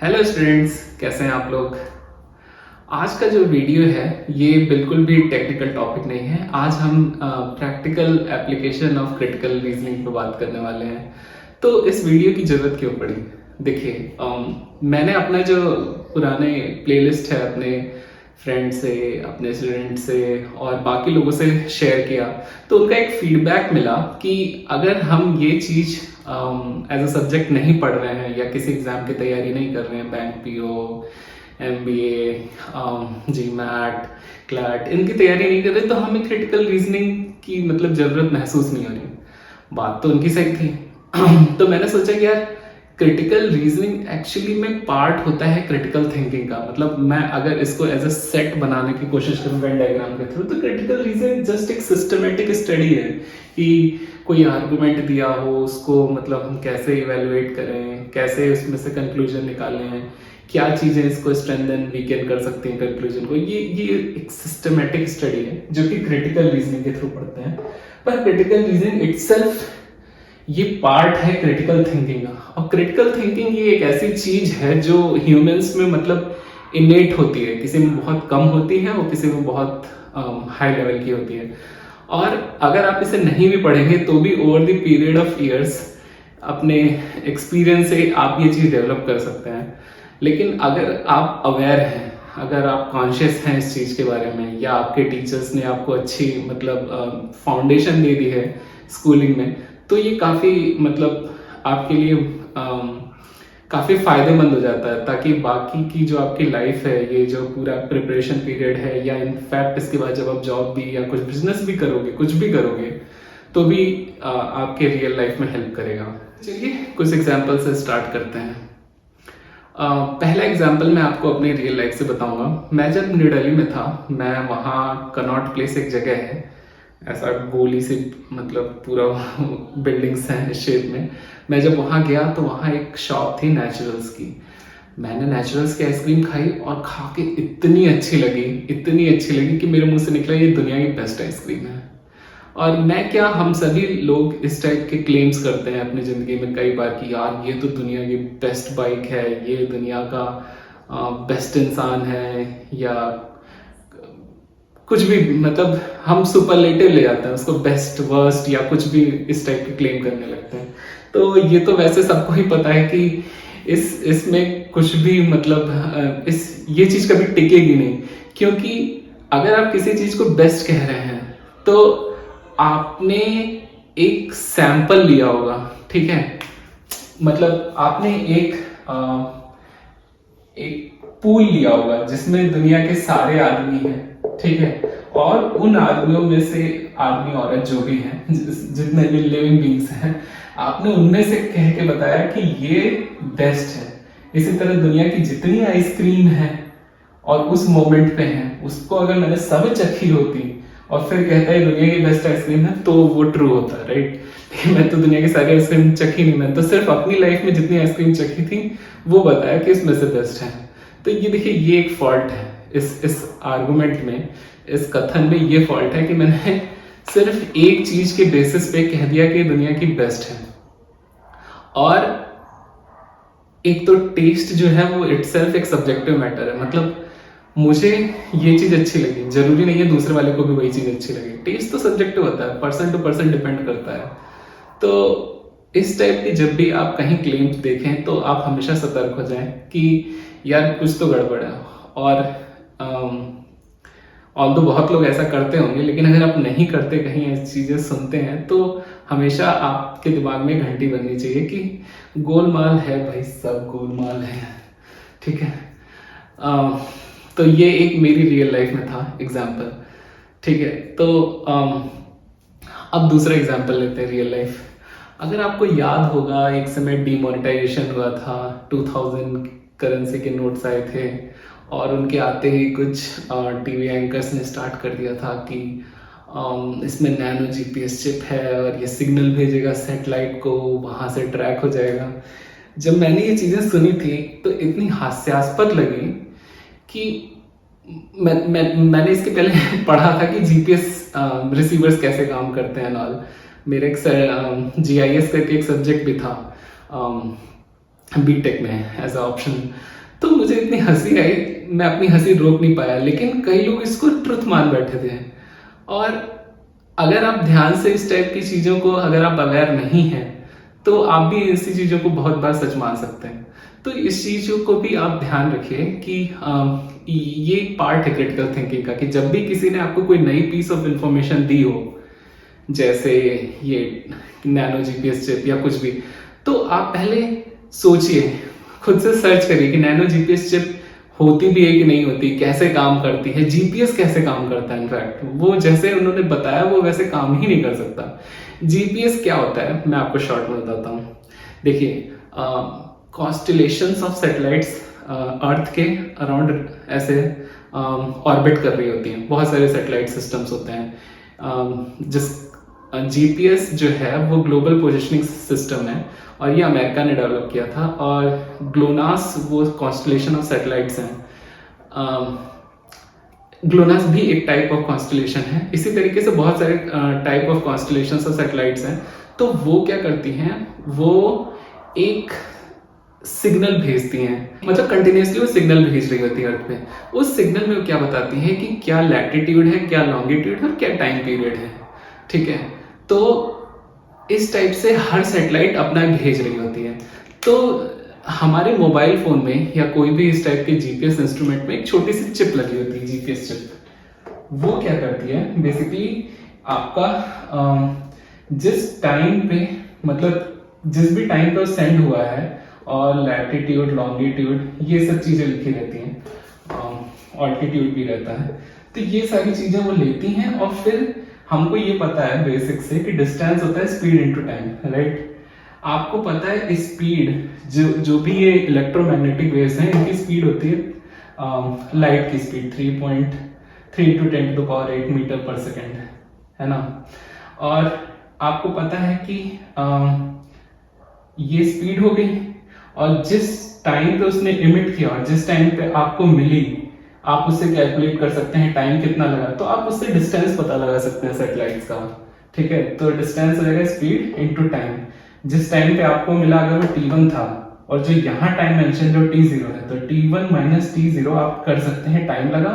Hello students, कैसे हैं आप लोग। आज का जो वीडियो है ये बिल्कुल भी टेक्निकल टॉपिक नहीं है। आज हम practical application of critical reasoning पर बात करने वाले हैं। तो इस वीडियो की ज़रूरत क्यों पड़ी? देखिए, मैंने अपना जो पुराने प्लेलिस्ट है अपने फ्रेंड से, अपने स्टूडेंट से और बाकी लोगों से शेयर किया, तो उनका एक फीडबैक मिला कि अगर हम ये चीज़ एज अ सब्जेक्ट नहीं पढ़ रहे हैं या किसी एग्ज़ाम की तैयारी नहीं कर रहे हैं, बैंक पीओ, एमबीए, जी मैट, क्लैट, इनकी तैयारी नहीं कर रहे, तो हमें क्रिटिकल रीजनिंग की मतलब ज़रूरत महसूस नहीं हो रही। बात तो उनकी सही थी। तो मैंने सोचा कि यार क्रिटिकल रीजनिंग एक्चुअली में पार्ट होता है क्रिटिकल थिंकिंग का। मतलब मैं अगर इसको एज अ सेट बनाने की कोशिश करूँ वेन डायग्राम के थ्रू, तो क्रिटिकल रीजनिंग जस्ट एक सिस्टमेटिक स्टडी है कि कोई आर्गुमेंट दिया हो उसको मतलब हम कैसे इवेलुएट करें, कैसे उसमें से कंक्लूजन निकालें, क्या चीजें इसको स्ट्रेंथन वीकेन कर सकती हैं कंक्लूजन को। ये एक सिस्टमेटिक स्टडी है जो कि क्रिटिकल रीजनिंग के थ्रू पढ़ते हैं। पर क्रिटिकल रीजनिंग इटसेल्फ ये पार्ट है क्रिटिकल थिंकिंग का। और क्रिटिकल थिंकिंग ये एक ऐसी चीज है जो ह्यूमंस में मतलब इनेट होती है, किसी में बहुत कम होती है और किसी में बहुत हाई लेवल की होती है। और अगर आप इसे नहीं भी पढ़ेंगे तो भी over the period of years अपने एक्सपीरियंस से आप ये चीज़ डेवलप कर सकते हैं। लेकिन अगर आप अवेयर हैं, अगर आप कॉन्शियस हैं इस चीज़ के बारे में, या आपके टीचर्स ने आपको अच्छी मतलब फाउंडेशन दे दी है स्कूलिंग में, तो ये काफ़ी मतलब आपके लिए काफ़ी फायदेमंद हो जाता है। ताकि बाकी की जो आपकी लाइफ है, ये जो पूरा प्रिपरेशन पीरियड है, या इनफैक्ट इसके बाद जब आप जॉब भी या कुछ बिजनेस भी करोगे, कुछ भी करोगे, तो भी आपके रियल लाइफ में हेल्प करेगा। चलिए कुछ एग्जाम्पल से स्टार्ट करते हैं। पहला एग्जाम्पल मैं आपको अपनी रियल लाइफ से बताऊंगा। मैं जब न्यू दिल्ली में था, मैं वहाँ कनॉट प्लेस एक जगह है, ऐसा गोली से मतलब पूरा बिल्डिंग्स हैं इस शेप में। मैं जब वहाँ गया तो वहाँ एक शॉप थी नेचुरल्स की। मैंने नेचुरल्स की आइसक्रीम खाई और खा के इतनी अच्छी लगी कि मेरे मुंह से निकला ये दुनिया की बेस्ट आइसक्रीम है। और मैं क्या, हम सभी लोग इस टाइप के क्लेम्स करते हैं अपनी ज़िंदगी में कई बार कि यार ये तो दुनिया की बेस्ट बाइक है, ये दुनिया का बेस्ट इंसान है, या कुछ भी मतलब हम सुपरलेटिव ले जाते हैं उसको, बेस्ट, वर्स्ट या कुछ भी इस टाइप के क्लेम करने लगते हैं। तो ये तो वैसे सबको ही पता है कि इसमें कुछ भी मतलब ये चीज़ कभी टिकेगी नहीं। क्योंकि अगर आप किसी चीज़ को बेस्ट कह रहे हैं तो आपने एक सैंपल लिया होगा, ठीक है। मतलब आपने एक पूल लिया होगा जिसमें दुनिया के सारे आदमी हैं, ठीक है। और उन आदमियों में से आदमी औरत जो भी हैं, जितने भी लिविंग बींग्स हैं, आपने उनमें से कह के बताया कि ये बेस्ट है। इसी तरह दुनिया की जितनी आइसक्रीम है और उस मोमेंट पे है, उसको अगर मैंने सब चखी होती और फिर कहता है दुनिया की बेस्ट आइसक्रीम है, तो वो ट्रू होता, राइट। लेकिन मैं तो दुनिया की सारी आइसक्रीम चखी नहीं, मैंने तो सिर्फ अपनी लाइफ में जितनी आइसक्रीम चखी थी वो बताया कि इसमें से बेस्ट है। तो ये देखिए, ये एक फॉल्ट है इस आर्गुमेंट में, इस कथन में ये फॉल्ट है कि मैंने सिर्फ एक चीज के बेसिस पे कह दिया कि दुनिया की बेस्ट है। और एक तो टेस्ट जो है वो इटसेल्फ एक सब्जेक्टिव मैटर है। मतलब मुझे ये चीज अच्छी लगी, जरूरी नहीं है दूसरे वाले को भी वही चीज अच्छी लगे। टेस्ट तो सब्जेक्टिव होता है, पर्सन टू पर्सन डिपेंड करता है। तो इस टाइप की जब भी आप कहीं क्लेम्स देखें तो आप हमेशा सतर्क हो जाएं कि यार कुछ तो गड़बड़ है। और ऑल्दो बहुत लोग ऐसा करते होंगे, लेकिन अगर आप नहीं करते, कहीं ऐसी चीज़ें सुनते हैं, तो हमेशा आपके दिमाग में घंटी बननी चाहिए कि गोलमाल है भाई, सब गोलमाल है, ठीक है। तो ये एक मेरी रियल लाइफ में था एग्जाम्पल, ठीक है। तो अब दूसरा एग्जाम्पल लेते हैं रियल लाइफ। अगर आपको याद होगा, एक समय डीमोनेटाइजेशन हुआ था, 2000 करेंसी के नोट्स आए थे और उनके आते ही कुछ टीवी एंकर्स ने स्टार्ट कर दिया था कि इसमें नैनो जीपीएस चिप है और ये सिग्नल भेजेगा सैटेलाइट को, वहाँ से ट्रैक हो जाएगा। जब मैंने ये चीज़ें सुनी थी तो इतनी हास्यास्पद लगी कि मैंने इसके पहले पढ़ा था कि जीपीएस रिसीवर्स कैसे काम करते हैं। मेरे एक GIS करके एक सब्जेक्ट भी था, बीटेक में एज अ ऑप्शन। तो मुझे इतनी हंसी आई, मैं अपनी हंसी रोक नहीं पाया, लेकिन कई लोग इसको ट्रुथ मान बैठे थे। और अगर आप ध्यान से इस टाइप की चीज़ों को, अगर आप अवेयर नहीं हैं, तो आप भी ऐसी चीज़ों को बहुत बार सच मान सकते हैं। तो इस चीज़ों को भी आप ध्यान रखिए कि ये पार्ट है क्रिटिकल थिंकिंग का, कि जब भी किसी ने आपको कोई नई पीस ऑफ इंफॉर्मेशन दी हो, जैसे ये नैनो जीपीएस चिप या कुछ भी, तो आप पहले सोचिए, खुद से सर्च करिए कि नैनो जीपीएस चिप होती भी है कि नहीं होती, कैसे काम करती है, जीपीएस कैसे काम करता है। इनफैक्ट वो जैसे उन्होंने बताया वो वैसे काम ही नहीं कर सकता। जीपीएस क्या होता है मैं आपको शॉर्ट में बताता हूँ। देखिए, कॉन्स्टलेशंस ऑफ सैटेलाइट्स अर्थ के अराउंड ऐसे ऑर्बिट कर रही होती हैं। बहुत सारे सैटेलाइट सिस्टम्स होते हैं। जिस जीपीएस जो है वो ग्लोबल पोजिशनिंग सिस्टम है, और ये अमेरिका ने डेवलप किया था। और ग्लोनास वो कॉन्स्टलेशन ऑफ सैटेलाइट्स हैं। ग्लोनास भी एक टाइप ऑफ कॉन्स्टलेशन है। इसी तरीके से बहुत सारे type of constellation of satellites हैं। तो वो क्या करती हैं, वो एक सिग्नल भेजती हैं, मतलब कंटिन्यूसली वो सिग्नल भेज रही होती है अर्थ पे। उस सिग्नल में वो क्या बताती हैं कि क्या लैटिट्यूड है, क्या लॉन्गिट्यूड है और क्या टाइम पीरियड है। ठीक है, तो इस टाइप से हर सैटेलाइट अपना भेज रही होती है। तो हमारे मोबाइल फोन में या कोई भी इस टाइप के जीपीएस इंस्ट्रूमेंट में एक छोटी सी चिप लगी होती है, जीपीएस चिप। वो क्या करती है, बेसिकली आपका जिस टाइम पे, मतलब जिस भी टाइम पे सेंड हुआ है, और लैटिट्यूड, लॉन्गिट्यूड, ये सब चीजें लिखी रहती हैं, ऑल्टीट्यूड भी रहता है। तो ये सारी चीजें वो लेती हैं, और फिर हमको ये पता है बेसिक से कि डिस्टेंस होता है स्पीड इनटू टाइम, राइट। आपको पता है स्पीड, जो भी ये इलेक्ट्रोमैग्नेटिक वेव्स हैं, इनकी स्पीड होती है लाइट की स्पीड 3.3 × 10⁸ मीटर पर सेकेंड, है ना। और आपको पता है कि ये स्पीड हो गई, और जिस टाइम पे उसने इमिट किया और जिस टाइम पे आपको मिली, आप उससे कैलकुलेट कर सकते हैं टाइम कितना लगा। तो आप उससे डिस्टेंस पता लगा सकते हैं सैटेलाइट्स का। ठीक है, तो डिस्टेंस हो जाएगा स्पीड इनटू टाइम। जिस टाइम पे आपको मिला अगर वो t1 था, और जो यहाँ टाइम मेंशन जो t0 है, तो t1 - t0 आप कर सकते हैं, टाइम लगा,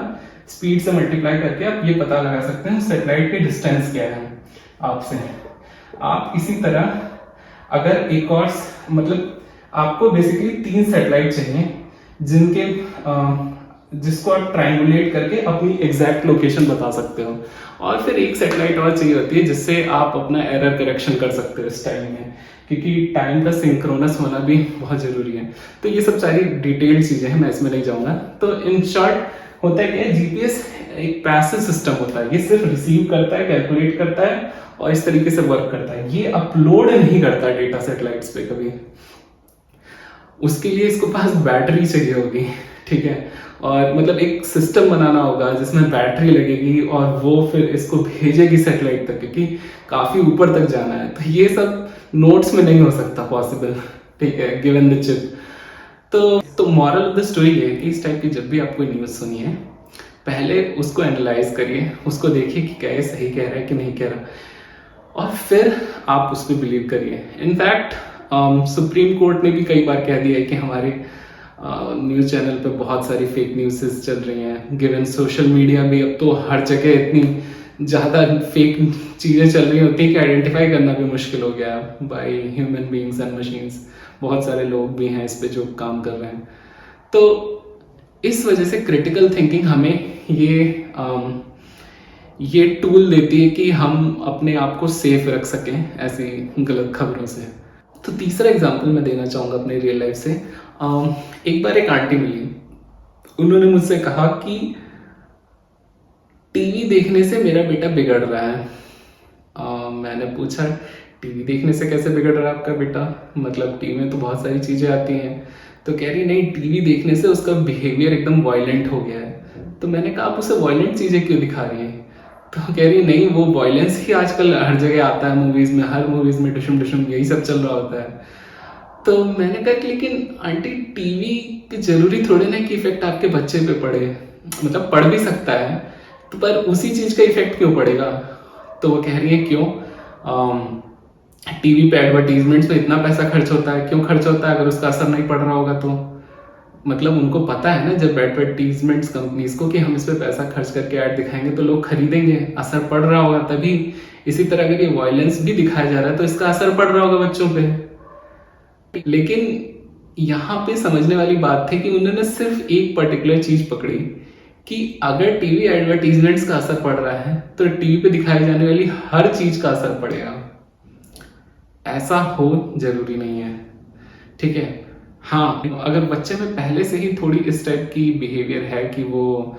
स्पीड से मल्टीप्लाई करके आप ये पता लगा सकते हैं सैटेलाइट की डिस्टेंस क्या है आपसे। आप इसी तरह अगर एक और, मतलब आपको बेसिकली 3 सैटेलाइट चाहिए जिसको आप ट्रायंगुलेट करके अपनी एग्जैक्ट लोकेशन बता सकते हो, और फिर एक सैटेलाइट और चाहिए होती है जिससे आप अपना एरर करेक्शन कर सकते हो इस टाइम में, क्योंकि टाइम का सिंक्रोनस होना भी बहुत जरूरी है। तो ये सब सारी डिटेल्ड चीजें हैं, मैं इसमें नहीं जाऊंगा। तो इन शॉर्ट होता है कि जीपीएस एक पैसिव सिस्टम होता है, ये सिर्फ रिसीव करता है, कैलकुलेट करता है और इस तरीके से वर्क करता है। ये अपलोड नहीं करता डेटा सैटेलाइट्स पे कभी। उसके लिए इसको पास बैटरी चाहिए होगी, ठीक है, और मतलब एक सिस्टम बनाना होगा जिसमें बैटरी लगेगी और वो फिर इसको भेजेगी सैटेलाइट तक, क्योंकि काफी ऊपर तक जाना है। तो ये सब नोट्स में नहीं हो सकता पॉसिबल, ठीक है, गिवन द चिप। तो मॉरल ऑफ द स्टोरी ये है कि इस टाइप की जब भी आप कोई न्यूज सुनिए, पहले उसको एनालाइज करिए, उसको देखिए कि क्या ये सही कह रहा है कि नहीं कह रहा, और फिर आप उस पर बिलीव करिए। इनफैक्ट सुप्रीम कोर्ट ने भी कई बार कह दिया है कि हमारे न्यूज़ चैनल पे बहुत सारी फेक न्यूज़ चल रही हैं। गिवन सोशल मीडिया भी अब तो हर जगह इतनी ज़्यादा फेक चीज़ें चल रही होती हैं कि आइडेंटिफाई करना भी मुश्किल हो गया by human beings and machines. बहुत सारे लोग भी हैं इस पे जो काम कर रहे हैं। तो इस वजह से क्रिटिकल थिंकिंग हमें ये टूल देती है कि हम अपने आप को सेफ रख सकें ऐसी गलत खबरों से। तो तीसरा एग्जांपल मैं देना चाहूँगा अपने रियल लाइफ से। एक बार एक आंटी मिली, उन्होंने मुझसे कहा कि टीवी देखने से मेरा बेटा बिगड़ रहा है। मैंने पूछा टीवी देखने से कैसे बिगड़ रहा है आपका बेटा, मतलब टीवी में तो बहुत सारी चीज़ें आती हैं। तो कह रही नहीं, टीवी देखने से उसका बिहेवियर एकदम वायलेंट हो गया है। तो मैंने कहा आप उसे वायलेंट चीज़ें क्यों दिखा रही हैं? तो कह रही नहीं, वो वायलेंस ही आजकल हर जगह आता है मूवीज में, हर मूवीज में डिशुम डिशुम यही सब चल रहा होता है। तो मैंने कहा कि लेकिन आंटी टीवी की जरूरी थोड़ी ना कि इफेक्ट आपके बच्चे पे पड़े, मतलब पड़ भी सकता है, तो पर उसी चीज का इफेक्ट क्यों पड़ेगा? तो वो कह रही है क्यों, टीवी पे एडवर्टीजमेंट्स में इतना पैसा खर्च होता है, क्यों खर्च होता है? अगर उसका असर नहीं पड़ रहा होगा तो मतलब उनको पता है ना, जब एडवर्टीजमेंट्स कंपनीज को कि हम इस पे पैसा खर्च करके ऐड दिखाएंगे तो लोग खरीदेंगे, असर पड़ रहा होगा तभी। इसी तरह अगर ये वायलेंस भी दिखाया जा रहा है तो इसका असर पड़ रहा होगा बच्चों पे। लेकिन यहाँ पे समझने वाली बात थी कि उन्होंने सिर्फ एक पर्टिकुलर चीज पकड़ी कि अगर टीवी एडवर्टीजमेंट्स का असर पड़ रहा है तो टीवी पे दिखाई जाने वाली हर चीज का असर पड़ेगा। ऐसा हो जरूरी नहीं है, ठीक है। हाँ, अगर बच्चे में पहले से ही थोड़ी इस टाइप की बिहेवियर है कि वो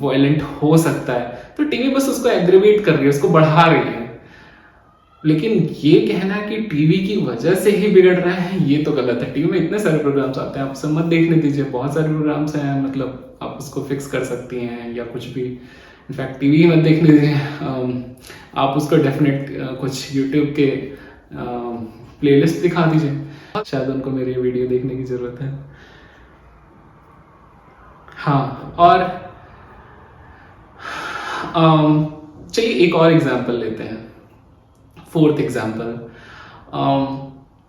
वायलेंट हो सकता है तो टीवी बस उसको एग्रीवेट कर रही है, उसको बढ़ा रही है। लेकिन ये कहना कि टीवी की वजह से ही बिगड़ रहा है, ये तो गलत है। टीवी में इतने सारे प्रोग्राम्स आते हैं, आप सब मत देखने दीजिए, बहुत सारे प्रोग्राम्स हैं, मतलब आप उसको फिक्स कर सकती हैं या कुछ भी। इनफैक्ट टीवी ही मत देखने दीजिए, आप उसको डेफिनेट कुछ यूट्यूब के प्लेलिस्ट दिखा दीजिए, शायद उनको मेरी वीडियो देखने की जरूरत है। हाँ, और चलिए एक और एग्जांपल लेते हैं, फोर्थ एग्जांपल।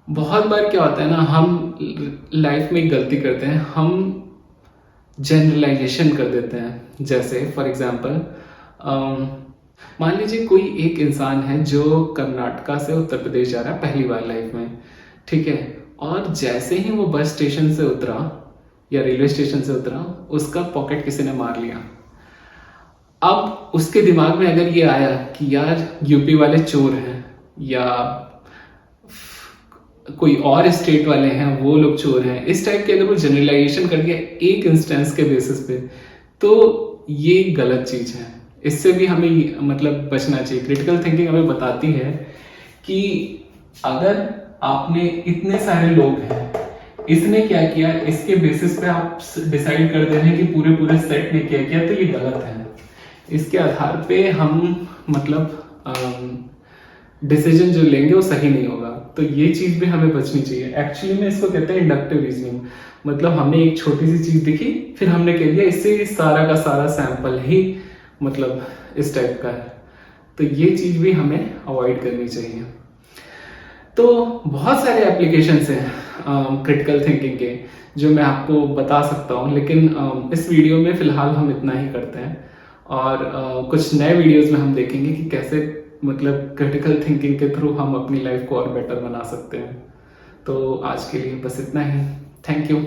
बहुत बार क्या होता है ना, हम लाइफ में एक गलती करते हैं, हम जनरलाइजेशन कर देते हैं। जैसे फॉर एग्जांपल मान लीजिए कोई एक इंसान है जो कर्नाटका से उत्तर प्रदेश जा रहा है पहली बार लाइफ में, ठीक है। और जैसे ही वो बस स्टेशन से उतरा या रेलवे स्टेशन से उतरा, उसका पॉकेट किसी ने मार लिया। अब उसके दिमाग में अगर ये आया कि यार यूपी वाले चोर हैं या कोई और स्टेट वाले हैं वो लोग चोर हैं, इस टाइप के अगर वो जनरलाइजेशन कर दिया एक इंस्टेंस के बेसिस पे, तो ये गलत चीज है। इससे भी हमें मतलब बचना चाहिए। क्रिटिकल थिंकिंग हमें बताती है कि अगर आपने इतने सारे लोग हैं, इसने क्या किया, इसके बेसिस पे आप डिसाइड कर दे रहे हैं कि पूरे पूरे सेट ने क्या किया, तो ये गलत है। इसके आधार पे हम मतलब डिसीजन जो लेंगे वो सही नहीं होगा। तो ये चीज भी हमें बचनी चाहिए। एक्चुअली में इसको कहते हैं इंडक्टिव रीजनिंग। मतलब हमने एक छोटी सी चीज देखी, फिर हमने कह दिया इससे सारा का सारा सैंपल ही मतलब इस टाइप का है। तो ये चीज भी हमें अवॉइड करनी चाहिए। तो बहुत सारे एप्लीकेशंस हैं क्रिटिकल थिंकिंग के जो मैं आपको बता सकता हूँ, लेकिन इस वीडियो में फिलहाल हम इतना ही करते हैं। और कुछ नए वीडियोस में हम देखेंगे कि कैसे मतलब क्रिटिकल थिंकिंग के थ्रू हम अपनी लाइफ को और बेटर बना सकते हैं। तो आज के लिए बस इतना ही। Thank you.